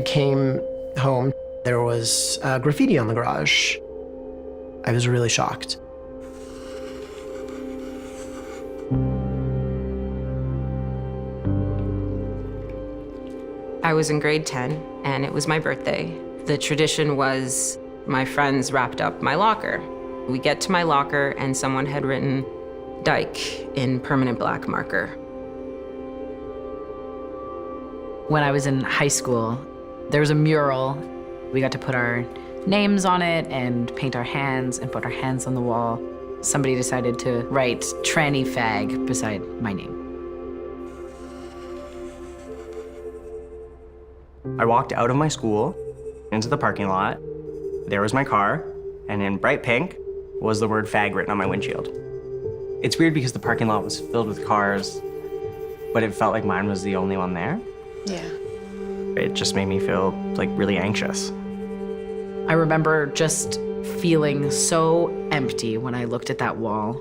came home, there was graffiti on the garage. I was really shocked. I was in grade 10, and it was my birthday. The tradition was my friends wrapped up my locker. We get to my locker, and someone had written Dyke in permanent black marker. When I was in high school, there was a mural. We got to put our names on it and paint our hands and put our hands on the wall. Somebody decided to write tranny fag beside my name. I walked out of my school into the parking lot. There was my car, and in bright pink was the word fag written on my windshield. It's weird because the parking lot was filled with cars, but it felt like mine was the only one there. Yeah. It just made me feel like really anxious. I remember just feeling so empty when I looked at that wall.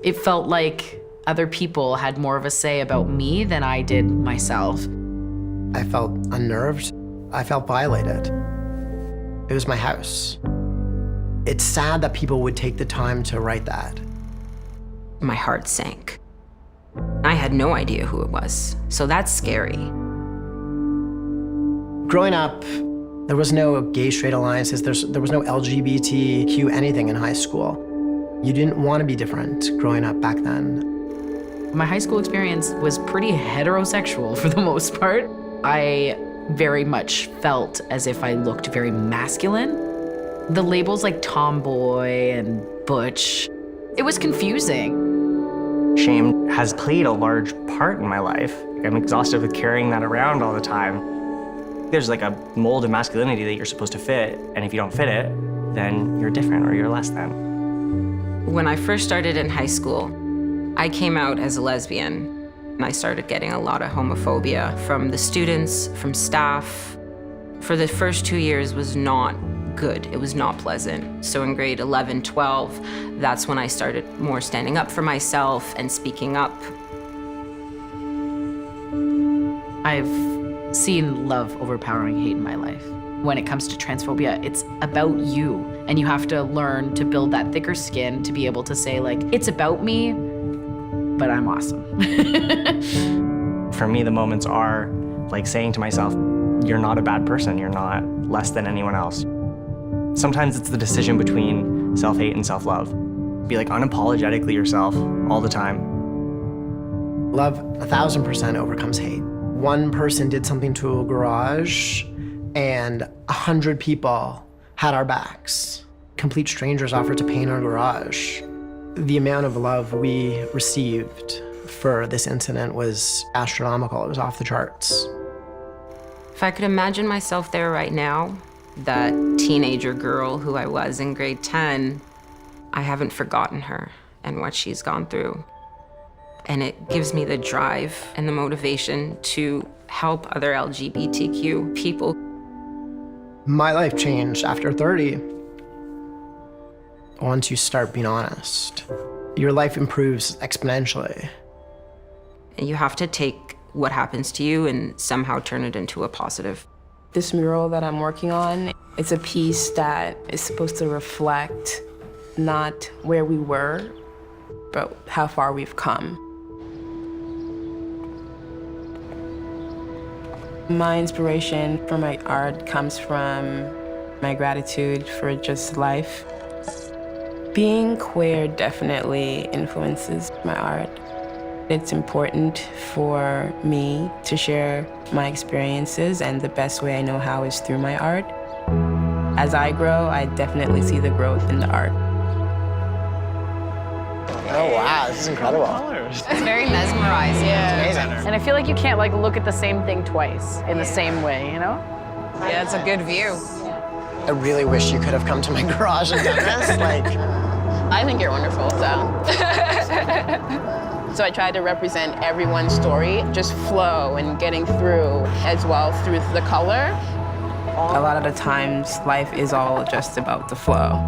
It felt like other people had more of a say about me than I did myself. I felt unnerved. I felt violated. It was my house. It's sad that people would take the time to write that. My heart sank. I had no idea who it was, so that's scary. Growing up, there was no gay straight alliances. There was no LGBTQ anything in high school. You didn't want to be different growing up back then. My high school experience was pretty heterosexual for the most part. I very much felt as if I looked very masculine. The labels like tomboy and butch, it was confusing. Shame has played a large part in my life. I'm exhausted with carrying that around all the time. There's like a mold of masculinity that you're supposed to fit, and if you don't fit it, then you're different or you're less than. When I first started in high school, I came out as a lesbian. And I started getting a lot of homophobia from the students, from staff. For the first 2 years was not good. It was not pleasant. So in grade 11, 12, that's when I started more standing up for myself and speaking up. I've seen love overpowering hate in my life. When it comes to transphobia, it's about you. And you have to learn to build that thicker skin to be able to say, like, it's about me, but I'm awesome. For me, the moments are like saying to myself, you're not a bad person, you're not less than anyone else. Sometimes it's the decision between self-hate and self-love. Be like unapologetically yourself all the time. Love 1,000% overcomes hate. One person did something to a garage and 100 people had our backs. Complete strangers offered to paint our garage. The amount of love we received for this incident was astronomical. It was off the charts. If I could imagine myself there right now, that teenager girl who I was in grade 10, I haven't forgotten her and what she's gone through. And it gives me the drive and the motivation to help other LGBTQ people. My life changed after 30. Once you start being honest, your life improves exponentially. And you have to take what happens to you and somehow turn it into a positive. This mural that I'm working on, it's a piece that is supposed to reflect not where we were, but how far we've come. My inspiration for my art comes from my gratitude for just life. Being queer definitely influences my art. It's important for me to share my experiences, and the best way I know how is through my art. As I grow, I definitely see the growth in the art. Oh wow, this is incredible. It's very mesmerizing. Yeah, amazing. And I feel like you can't like look at the same thing twice in the same way, you know? Yeah, it's a good view. I really wish you could have come to my garage and done this. I think you're wonderful, so. So I tried to represent everyone's story, just flow and getting through as well through the color. A lot of the times, life is all just about the flow.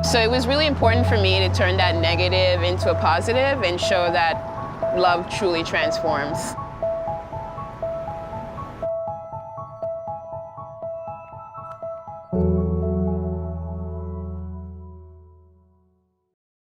So it was really important for me to turn that negative into a positive and show that love truly transforms.